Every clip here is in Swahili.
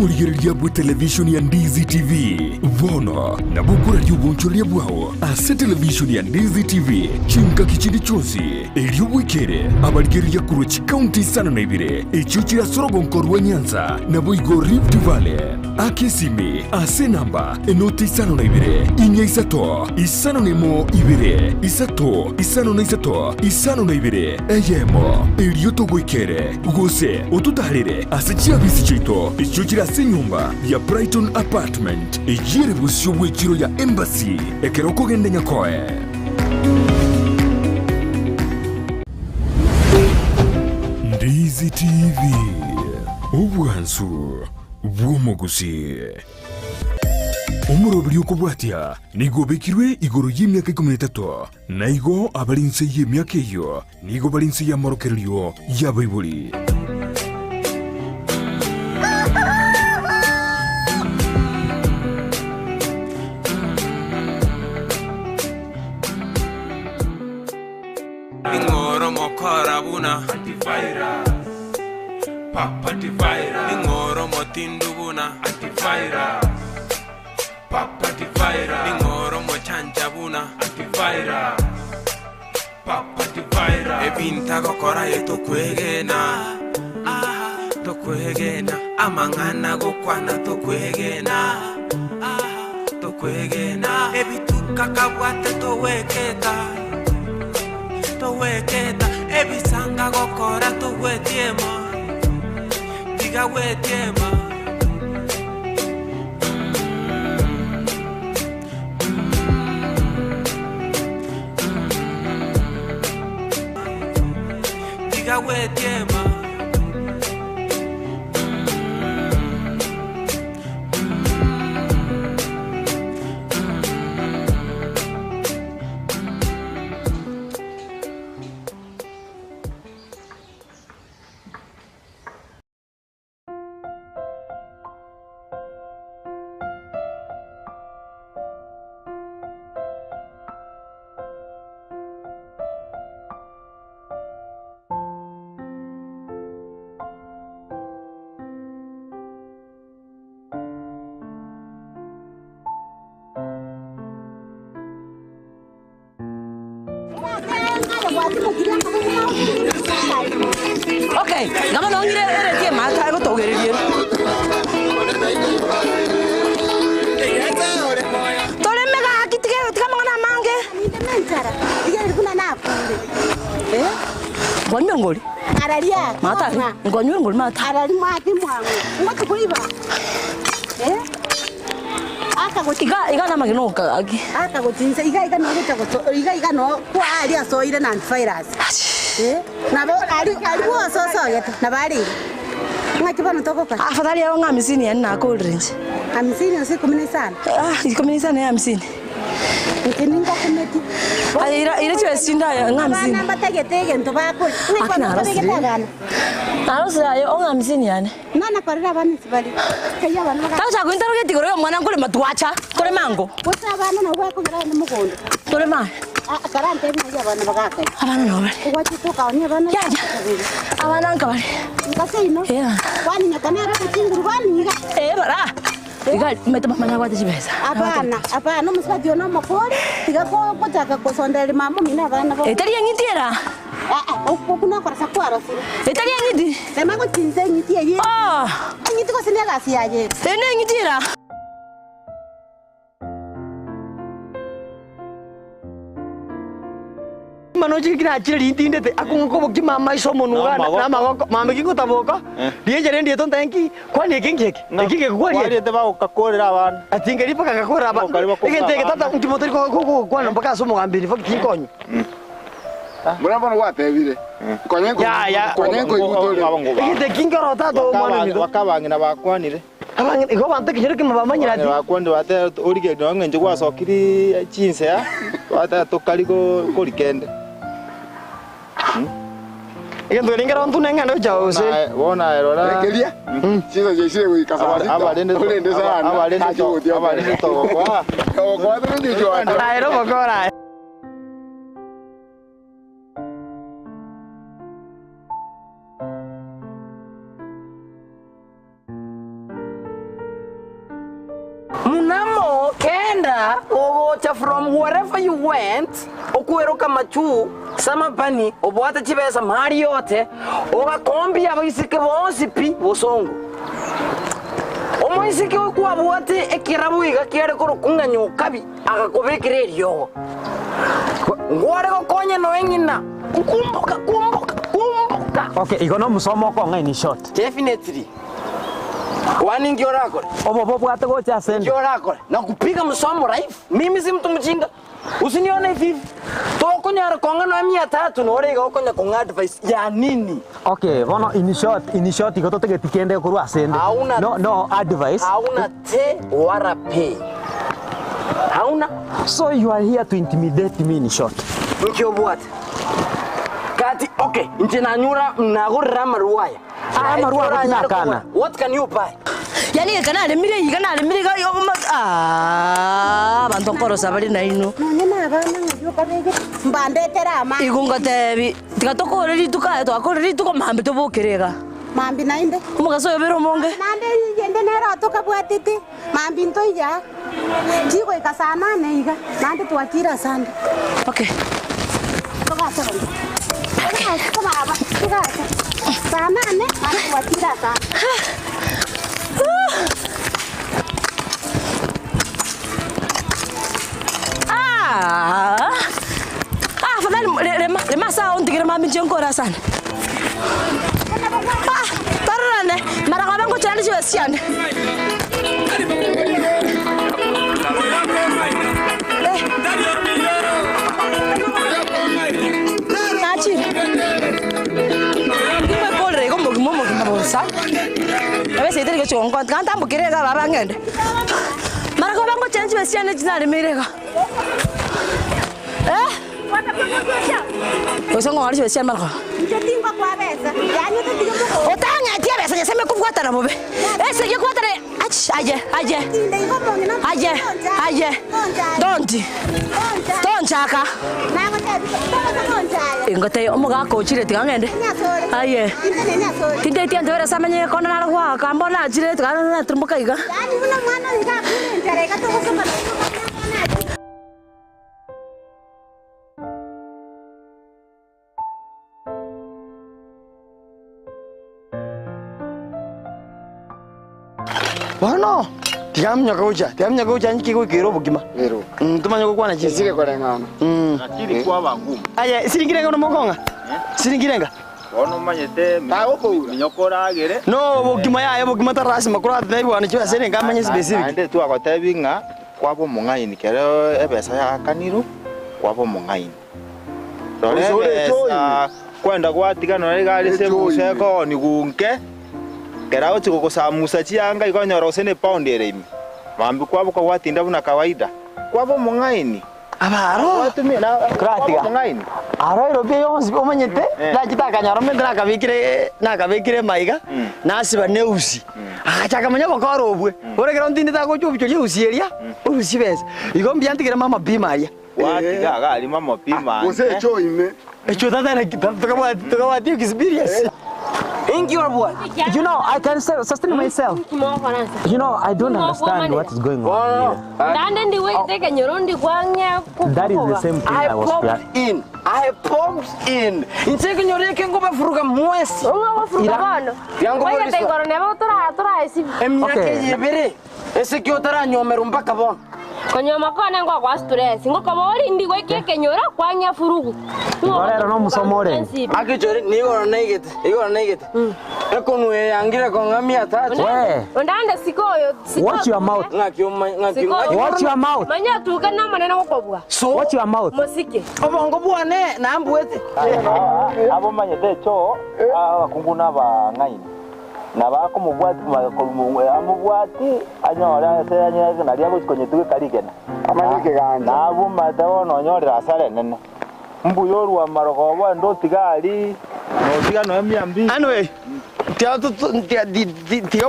umurigereria bwa televishoni ya Ndizi TV vono na bukura ry'ubunchoria bwaho ase televishoni ya Ndizi TV chinka kichindi chonsi ery'ubwikere abarigereria kuruchi county sana na ibire echo kirasorogo nkorwa Nyanza na boigo Rift Valley akesimi ase namba enoti isano na ibire inya isato isano nemo ibire isato isano na isato isano na ibire eyemo eryoto gwikere gose otutarire ase chiabisi chito echo kirase nyumba ya Brighton Apartment ejire busyo bwekiro ya Embassy ekeroko gende nyakoe Ndizi TV obwansu bw'omugusi omurobiri okubwatya nigobekirwe igoro y'emyaka 13 naigo abalinse y'emyaka eyo nigo balinse y'amorokereryo y'abaibuli Ingoro mokora buna antivirus Papa antivirus Ingoro motindu buna antivirus Papa antivirus Ingoro mochanja buna antivirus Papa antivirus Ebinta gokora yeto kwegena tokwegena amangana gokwana tokwegena tokwegena ebituka kabwate toweketa ebisanga gokora tuwetiema diga wetiema diga wetiema Okay, ngama nongire eretie mata go togererie. Tole mega akitige tikamana mange. Ndementara. Dige kuna na kunde. Ngonywe ngoli. Araria. Mata. Ngonywe ngoli mata. Arari mati mwangu. Ngoti kuiba. Iga na magino agi. Aka gotinza iga no gutago. Iga no kwa ari asoire na antivirus. Na ari wososo yeta na bari. Ngakibana toko pa. Afadhali yao ngamisini yani na cold drinks. Amisini usi kumini sana. Kumini sana ya amisini. Nkeninga kumeti. Ira chwe sinda ya ngamisini. Namba tege ndo bako. Ngikona tege Narosa yo ngamisini yani. Nana korera bani sibali. Kaya bana baka. Tacha kuinterrogate goro mwana ngole matuacha. Kore mango. Wota bana na uwa kongera ni mugondo. Tole ma. Karante ni ya bana baka. Abana no bali. Uwachi toka ni bana. Ya. Abana nkabali. Ngase ino. Yeah. Wani nyakanera kutinguru wani. Bara. Iga meta mama kwa tishibeza. Hapana musibadi ona makori. Tiga ko kotaka kusondele mama mina bana. Etari ngitira. Kuna kwa sakwaro sini. Etari ngiti. Sema ko tinze ngiti ye. Ngiti ko sini ga siaje. Ene ngitira. Manoji kina chiri ndinde akungo ko mama isomo nugana na magoko mama kingo taboka ndiye jere ndiye ton tanki kwani kingeke kingeke kwani kwani teba ukakorera abantu atingeri paka gakora abantu igente tata mtimoteri ko kwana mpaka somo ngambiri fa kinkonyo Murabona watebire konyengo konyengo igutore igente kingoro tato mwana nido bakabangina bakwanire abangina iko bante kinyere kimabamanyira ati bakwande bate orige nwange gwasokiri chinse ya wata tokaliko kolikende igente lingera ntu nengana ujause bona erora kelia chizo jeshire wikasabati abalende sana abalende to kwa kwa ndio jo aero bokora Sasa ogocha from wherever you went okuero kama chu sama bani obwata chibesa mahali yote ogakombia abaisike bonsi pi bosongo omoisike okwabwate ekirabu igakere korokunga nyokabi agakobekire eryo ngware gokonya no engina kumbuka. Okay, igono musomo konga in short. Definitely. Kwani ngiorakore? Obo bwate gocha send. Ngiorakore. Na kupiga msomo live. Mimi si mtu mjinga. Usinione hivi. Tokunyara konga no 300 no rega okonya konga advice ya nini? Okay, bono in short igotote tikende kurwa send. No advice. Hauna te wara pay. Hauna. So you are here to intimidate me in short. Mkiobwate. Kati okay, injina nyura nagurra maruaya. Maruaya nakana. What can you buy? Yani kana mire ga yo bantu nkoro sabali na ino. None abana ngyo kabege mbandetera ama. Igunga tebi. Tikatokoreri tuka twakoreri tuko mambe tobokirega. Mambi nainde. Umugaso yobero monge. Nande yende nera toka bwatiti. Mambi ntoija. Jiko ikasana neiga. Nande twatira sande. Okay. Toka toka. Kama aba. Toka. Sana ne, nande twatira sande. Fadhali lema saa ondigire mami jenkora sana. Tarane, mara kwa bangu chali chiwe siane. Nachi. Ngime polre ko momo kimabosa. Abese itere chongo kanta mbukirega baba ngende. Mara kwa bangu chali chiwe siane jinale mirega. Osongo wali chiwe siane mara. Njetinga kwa besa. Yani njetinga. Otanga tia besa nyaseme kufuata na bobe. Ese ye kufuata aje. Don't chaka. Nango tebi. Ingote omuga ko chire tingende. Aye. Tinde tia ndore samanye kona na kwa kambona chire tingana tumbuka iga. Yani una mwana iga kunentere ka to kusoma. Bono, tiamnya kauja nyiki ko kiro bugima. Ero. Tumanya ko kwana chisi. Sire kore ngano. Nakiri kwa bangu. Aya, siringirenga no mokonga. Siringirenga. Bono manyete minyokora agere. No, bugima ya bugima tarasi makura thaibu wana chiwa sere ngamanye specific. Ande tu akotebi nga kwabo mungaini kero ebesa ya kaniru kwabo mungaini. Dole kwenda kwatigana na gari se museko ni gunke. Kerao chiko kusamusa chianga ikonyoro sene pound eremi. Mambi kwabo kwa watinda buna kawaida. Kwabo mungaini. Abaro. Watumie na Kratiga. Mungaini. Aro irobe yonsi omanyete. Na kitaka nyaro mendra kabikire maiga. Na siba neusi. Akachaka manya bakoro obwe. Oregera ndinde ta ko chubicho yusi eria. Usi bese. Igombi antigera mama bimaria. Watiga gali mama pima. Ose cho ime. Echo tata na toka experience. In your boy. You know, I can sustain myself. You know, I don't understand what is going on here. That is the same thing I was planning. I popped in. Incheke nyoreke ngoba furuka mwesi. Yango Emnyake yebere. Ese kyotara nyomero mpaka bona. Konyoma kone ngo kwa stress ngo kabori ndigo kekenyora kwanya furugu Ngorero no musomore akijore nigo naigete ekonu yangira konga 300 ondanda sikoyo watch your mouth watch your mouth manya tuka na maneno gukobwa watch your mouth musike obongo bwane na ambwete abo manyete cho akunguna ba ngaini na bako mubwati amubwati anyora se anyega na liago konye tuke karigena Amanyike ganja. na abo matawo no nyora sare nene mbuyoru wa maroko wa ndo tigali no tiga no miambi anyway tia tia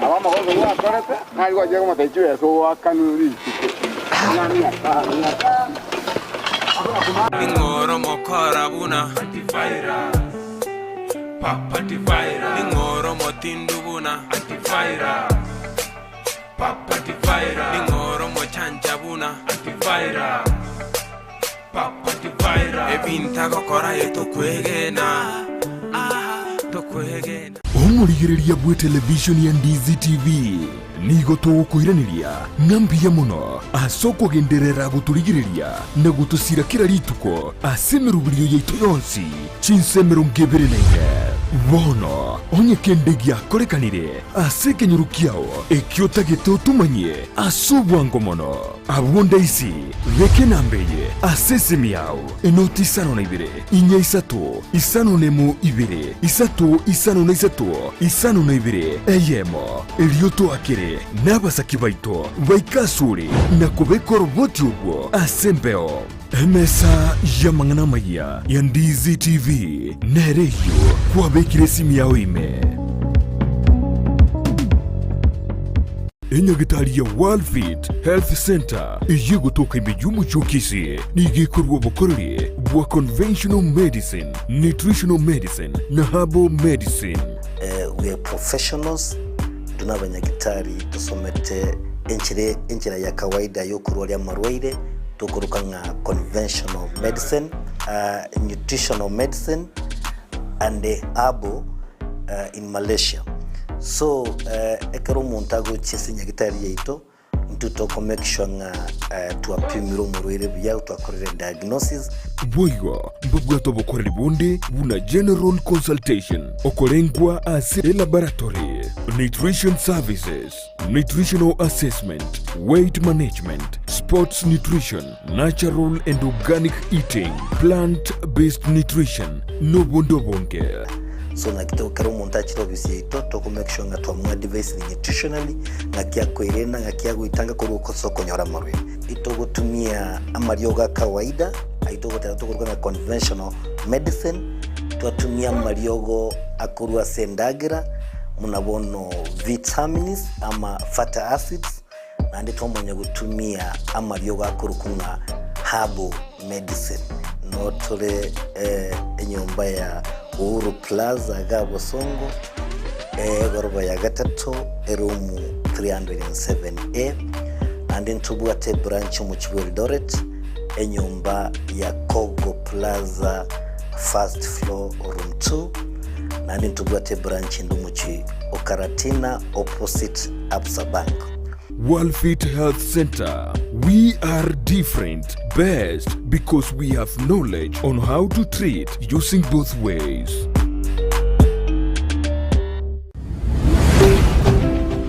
Mama ko wa korete. Na iko je ko mate chwe so wa kanuri. Ingoro mokora buna antivirus Papa antivirus Ingoro motindu buna antivirus antiviral ingoro mochanja buna antiviral antiviral ebinta gokora yetokwegena tokwegena omurigiriria bwe television ya Ndizi TV nigo tugukwiraniria ngambia muno asoko genderera guturigiriria na gutusira kira rituko asemerubirio yaitu yonsi chinsemero ngeberenenge bono onye kendegi akorekanire asekenyurukiao ekiota gito tumanye asubwango mono abunda isi veke nambeye asesemiao enoti isano na ibere inya isato isano nemu ibere isato isano na isato isano na ibere eyemo elioto akere n'abasaki baito baikasure na kubekora uboti ubwo asembeo emesa ya mangana maya ya Ndizi TV nereyo kwabekire simu yao ime enyagitari ya Worldfit Health Center iye gutoka imijumbu chukisi nigikorwa bukorere bwa conventional medicine, nutritional medicine na herbal medicine. We are professionals, tunabanyagitari tusomete enchira ya kawaida yo kurwalia marwaire tukuruka nga conventional medicine, nutritional medicine and herbal in Malaysia. So ekero montago chisinya gitari yeito ntutoko make sure nga tuapimiro murwire bya twakorere diagnosis boigo mbugwato bokorere bonde buna general consultation okorengwa as laboratory nutrition services, nutritional assessment, weight management, sports nutrition, natural and organic eating, plant-based nutrition no bondo bonke. So na kito kero montachi obisi ito toko make sure nga tuamua device nutritionally nga kia koirena nga kia guitanga kuru kosoko nyora marwe ito gutumia amarioga kawaida aito gutatu na conventional medicine tuatumia mariogo akurua sendagira munabono vitamins ama fatty acids na ndito mwenye gutumia amarioga akurukunga herbal medicine no tole enyomba ya Uhuru Plaza Gabo Songo goroba ya gatatu erumu 307A and then tubuate branch mu Kigo Eldoret enyumba ya Kogo Plaza first floor room 2 and then tubuate branch ndumuchi Okaratina opposite Absa Bank. Worldfit Health Center. We are different, best because we have knowledge on how to treat using both ways.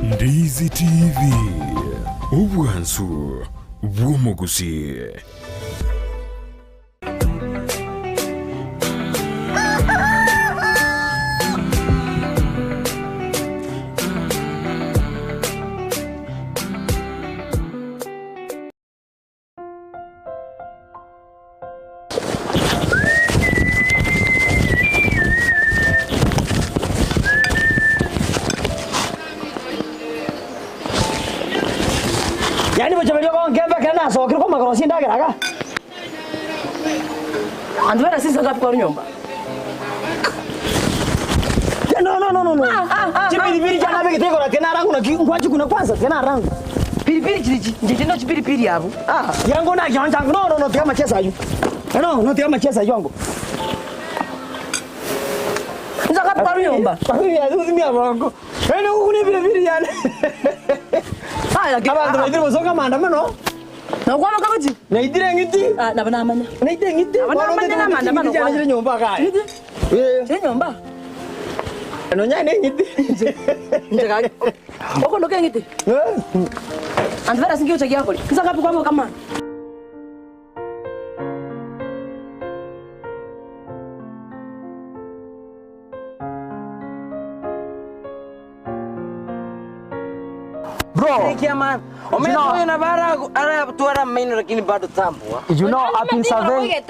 Ndizi TV. Ubwansu bw'omuguzi. Yani bacabelio con kembe kana so kiko makrosi ndagira ka. Andwera sisi ngapi kwa nyumba? No. Chipilipili chana beke teko na tena rangu na kingwachi kuna kwanza tena rangu. Pilipili chilichi, njitendo chipilipili hapo. Yangu na kiwanja no tiama chesa yu. No tiama chesa yangu. Nza ngapi kwa nyumba? Ya uzimi hapo. Ene ukuni pilipili yani. Abantu baidire bosonga maandamano. Na kwa makabuti. Na idire ngiti. Na bana amanya. Na idire ngiti. Na maandamano kwa nyumba kaya. Ngiti nyumba. No nyane ngiti. Njega. Oko ndo ngiti. Andvera singio chaki yako. Kisa ngapi kwa kama? Bro, you know, I've been surveying.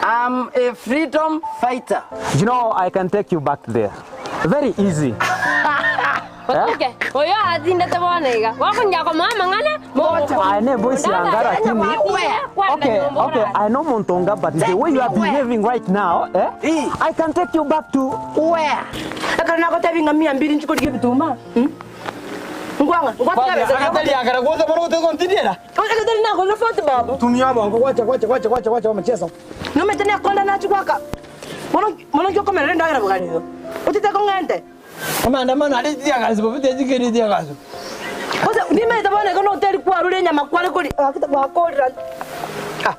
I'm a freedom fighter. You know, I can take you back there. Very easy. Oke. Oyo azinda tabonega. Wako njako mama ngana. I know boys yanga lakini. Okay, I know Montonga, but the way you are behaving right now, I can take you back to where? Kana ko tabi ngamia mbili nchiko dige bituma. Ngwanga, ngwanga besa. Akatali akara kwanza bora utakontinera. Akatali nako na foto baba. Tumia bongo wacha mchezo. No me tenía konda na chwaka. Mono yo comer renda gara bugarido. Utite con gente. Maandamano alitia kazi bofite zikiritia kazi. Kosa ndime tabone kono hotel kwa rule nyama kwale kuli. Akita kwa kodra.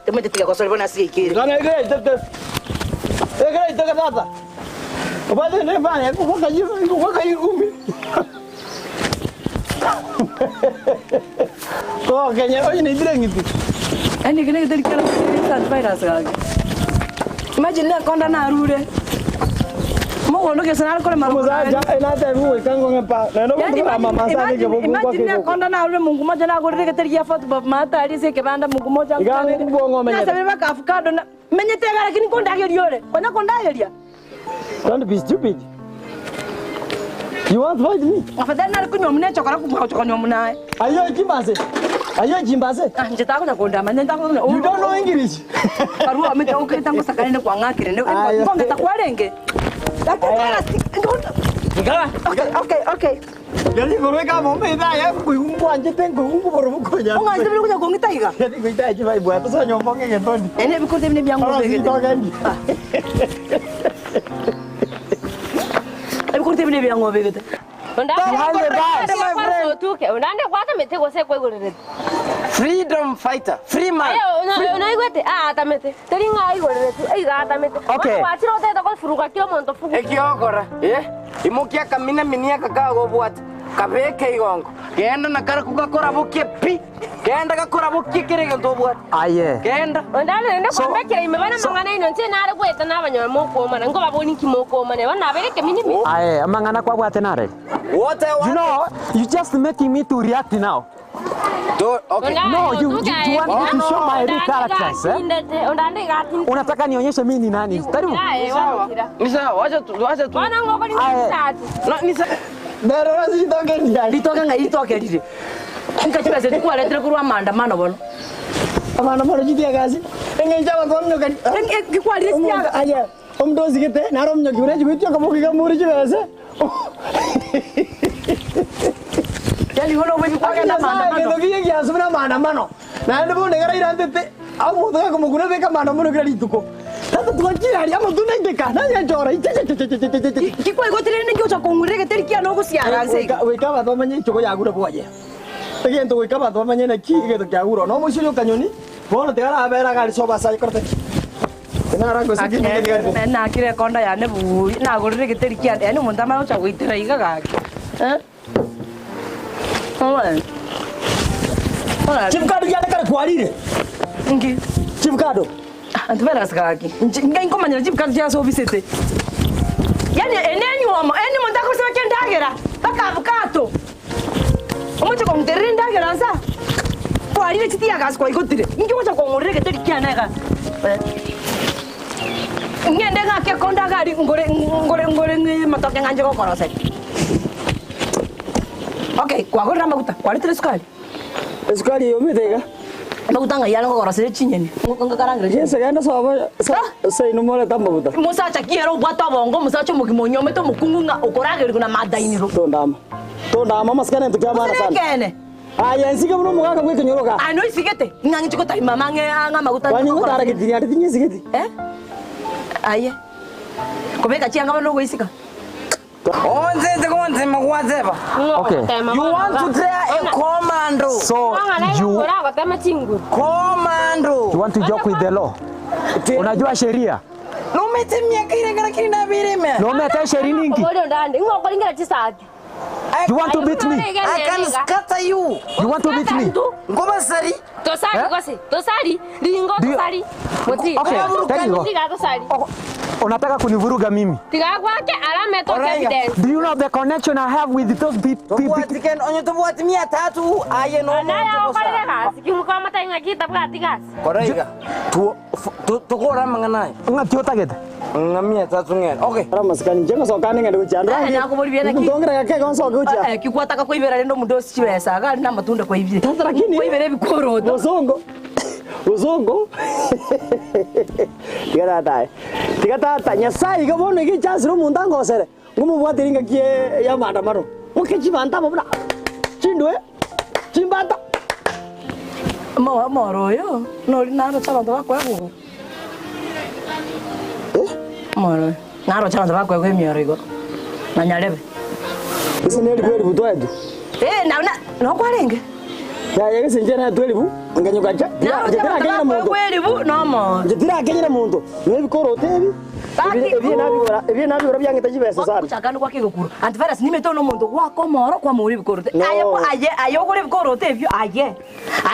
Temete tiga kwa solibona sikiri. Kana igre tete. Igre tete tata. Obade ne bana kukoka yumi. Ko Kenya oye ni dire ngitu. Ani kene del kala sa virus ga. Imagine na konda na rule. Mo wono ke sanar kole maru. Muzaja ina ta ruwe kango ngepa. Na no kwa mama sana ke bubu kwa ke. Imagine konda na rule mungu moja na gore ke teria foto baba mata ali se ke banda mungu moja. Igangu bongo menye. Na sabe baka avocado na menye tega lakini konda yoriore. Kona konda yoria. Don't be stupid. You want to fight me? Afadhali na kunywa mne chokora kunywa mnae. Ayo jimbase. Njeta kuna konda manenda kuna. You don't know English. Karua ameta ukita ngusakane kwa ngakire ne. Konga takwalenge. Okay. Jadi koreka mombe da ya kuimbu anje tengo umbu borobuko nya. Unga ndibiri kuja kongita iga. Jadi kuita aje bai buat so nyombonge ngetoni. Ene bikote bine byangu bege. Bikote bine byangu bege. Freedom fighter, free man. Okay. Ekiokora, imukia kamina minia kakago buat. Kabeke igongo. Kenda nakara kukakora bukie pi. Kenda kakora bukie kirege ndo buat. Aye. Kenda. Ondale nenda kwa mbekira imebana mangana ino nse nare kweta nabanya moko mana ngo baboni kimoko mana bana bereke minimi. Aye, amangana kwa bwate nare. What I want. You know, you just making me to react now. Okay. No, you want me to show my real characters, eh? Unataka nionyeshe mimi ni nani? Karibu. Ni sawa, wacha tu. Bana ngoko ni msati. No, ni sawa. Dero razi toke ndia. Litoke ngai itoke lidi. Nkachiba zetu kwa letre kurwa maandamano bono. Maandamano jitia kazi. Engenja kwa mnyoka. Kwa lidi ya. Aye. Omdozi kete na rom nyoka ure jitu kama kigamuri jibese. Yani hono wewe kwa kenda maandamano. Ndio kiye kiasi na maandamano. Na ndio ngara irandete. Au mutaka kama kuna beka maandamano kila lituko. Tata tuachira ali ama tunaiteka. Nani ajora. Kiko igotire ni kyo kongurege terikia no gusiara nse. Weka batho manye choko yagura bwaje. Egento weka batho manye na ki geto kyagura. No mucio kanyoni. Bono tegara abera gali soba sai korte. Ina rango sikini ngari. Na kire konda ya ne bu na gurege terikia yani mundama ucha guitira igaga. Chipkado yana kare kwalire. Ngi. Chipkado. Antibera skaki. Ngai komanya chipkado ya so visite. Yani eneni wama, eni mundako kusema kendagera. Baka avocado. Omoche con terrenda geranza. Kwalire chitia gas kwa igotire. Ngi wacha con urege terikia naga. Ngende ngake konda gari ngore matoke nganje ko korose. Okay, kwa gorra maguta. Kwali tres sukari. Sukari yo mitega. Maguta nga yana ko korose chinyeni. Ngo karangre. Yesa ganda sawa. Sai no mole tamba buta. Musa chakiero bwata bongo musa chomo kimonyo meto mukunga okorage kuna madaini ro. Tondama maskana ntukama sana. Kene. Aya nsike muno mugaka gwe kinyoroka. Ano isigete. Ngangi chiko tai mama nga maguta. Wani ngotara gitinya tinyi sigeti. Aye. Kobeka chianga no goisika. Okay. You want to try a commando. So you want to joke with the law. Unajua sheria? No metemia kile kana kina bireme. No meta sheria nyingi. You want to beat me? I can scatter you. You want to beat me? Ngoma sari. Tosari. Ringo tosari. Okay, there you go. Unataka kunivuruga mimi? Tiga kwake alama etoka evidence. Do you know the connection I have with those people? Tubuatiken onyo tubuati 300 aye no. Anaya okorega kasi kimukwa matainga kita bwati kasi. Koraiga. Tukora manganaye. Ngati otagete. Ngamia 300 ngene. Okay. Ramaskani njenga sokane ngende kuchandra. Na kubolibia na ki. Ndongera yake konso kucha. Kikwataka kuibera rendo mundo sichwesa ga na matunda kwa hivi. Sasa lakini kuibera bikorodo. Uzongo. Tigata Nyasaye gabone iki chance ro munda ngosere. Ngumu bwatiringa kie ya maandamano. Mukechibanta babuna. Chindwe. Chimbata. Moro yo. No naro chabantu bakwa gugu. Moro. Naro chabantu bakwa gwe miorigo. Na nyarebe. Ese neli kweli butwetu. No kwarenge. Ya yegese njena 12 nganyukacha. Jitira kenyera muntu. Kweli bu no mo. Jitira kenyera muntu. Nebi korotebi. Ebi nabigora byangita jibesa sana. Kuchakana kwa kigukuru. Antivirus nimetono muntu gwako moro kwa muri bikorote. Ayo kuri bikorote byo aye.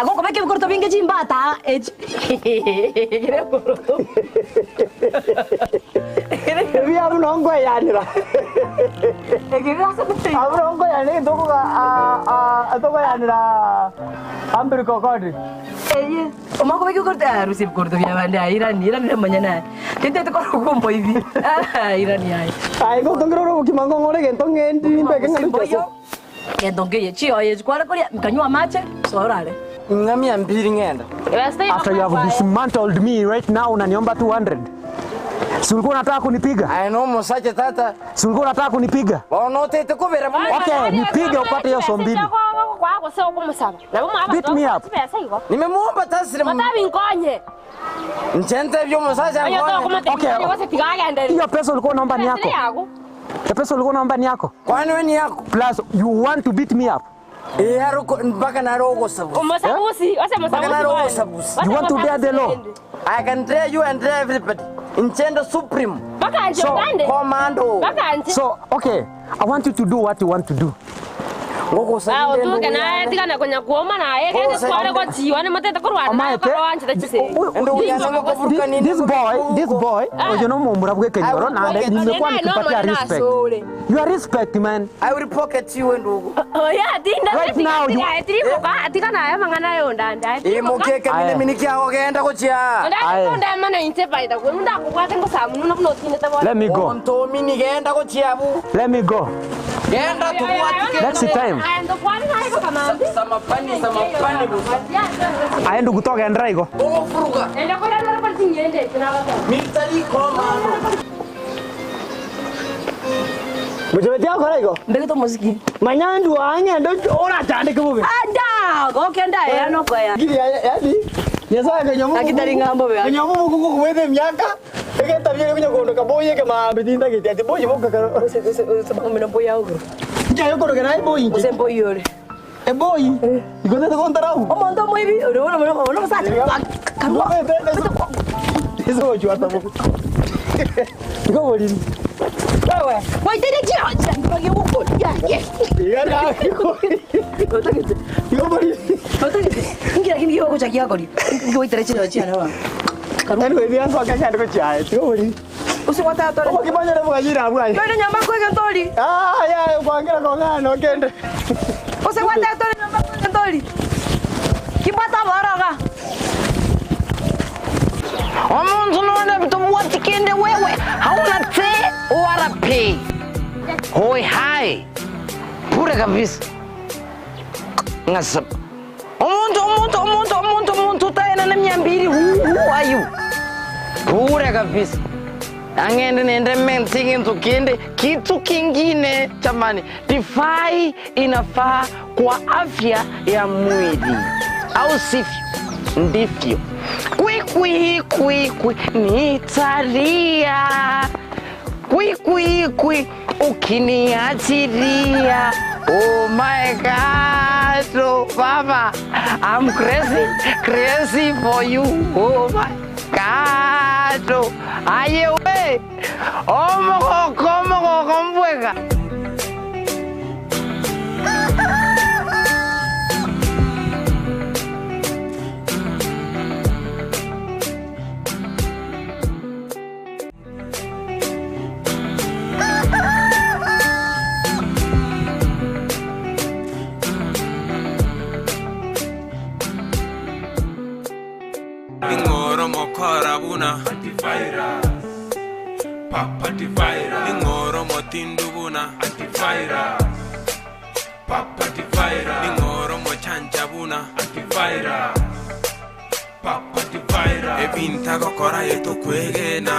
Ago ko beke bikorote binge chimbata. Gere koroto. Ebi abu nongo yanira. Egirasa kutai. Abu nongo yanira ndoko atoko yanira. Ambiri kokodi. Eye. Omako beke bikorote rusi bikorote byabande irani manyana. Tete tuko hivi. Irani ai. Ai go tongero kimango ngore gento ngendi mbeke ngalucho. Gento ngeye chio ye kwara koria mkanywa mache sorale. Ngamia 2 ngenda. After you have dismantled me right now unaniomba 200. Si ulikuwa unataka kunipiga? I know mosaje tata. Si ulikuwa unataka kunipiga? Waonote tukubera mume. Okay, nipige upate hiyo sombili. Kwako sio kumusaba. Na bumwa aba. Beat me up. Nimemuomba tasiri. Matabi nkonye. Nchente vyo mosaje nkonye. Okay. Hiyo pesa ulikuwa unaomba ni yako. Hiyo pesa ulikuwa unaomba ni yako. Kwani wewe ni yako? Plus you want to beat me up. Haruko mpaka na rogo sabusi. Umasabusi, wase masabusi. You want to dare the law? I can dare you and dare everybody. Nchendo supreme. Baka anje ugande. Commando. Baka anje. So, okay, I want you to do what you want to do. Ngoko sa ndio ndio na tika na konya kuoma na yeke kwale kwa jiwa ne matete kurwa na kwa wanje tachise. This boy, you know mumbura bwe kenyoro na nimekuwa nikipatia respect. You are respect man. I will pocket you ndugu. Oh yeah, dinda right now you tika na mangana yo ndanda. Imukeke mine miniki yako genda kuchia. Ndanda mana intepa ida kwa nda kwa tengo samu nuna kuno tineta bwa. Let me go. Onto mini genda kuchia bu. Let me go. Genda tukuatike. Next time. Samapani aende kutoka Endraigo. Furuga. Enda kwa ndio kwa tingende tunawaka. Military commando. Mujebetia kwa Endraigo. Mbele to muziki. Manyandu anya ndo ora tande kubuge. Anda, okenda ya no kwa ya. Gili yadi. Yesa kanyomu. Akitari ngambo be. Kanyomu mukuku kuwete myaka. Eke tabiri kunyo kondo kaboye kama bitinda kiti ati boye boka karo. Use bako boya ogro. Njayo kondo kana boye. Use boye ore. E boy, iko te kontarau. O mondo mo hivi, no sa. Kanwa. Eso yo hasta poco. Iko boli. Wewe, wai tene chia, ngage huko. Ya na. Otagete. Iko boli. Otagete. Ngira kimi yoko cha kia koli. Ngiwe tere chia na wa. Kanu wewe anza kaka ndiko chia. Iko boli. Usikwata tole. Kwa kibanya na mwajira bwana. Ndio nyamba kwa ntoli. Ya kuangira kwa ngano kende. Usikwata tole nyamba kwa ntoli. Kibata baraga. Omuntu none bitumwatikende wewe. Hauna te wala pay. Hoi hai. Pura kabisa. Ngasap. Omuntu tayana na 200 who are you? Pura kabisa. Angende nende mentingi tukinde kitu kingine chamani. Defy inafaa kwa afya ya mwili. Au sivyo? Ndivyo. Kwi nitalia. Kwi ukiniachilia. Oh my God, oh Baba, I'm crazy for you. Oh my God, oh ayewe, oh moko mbweka. Papativirus Ningoro motinduguna antivirus Papativirus Ningoro mochanjabuna antivirus Papativirus Ebinta gokora yetu kwegena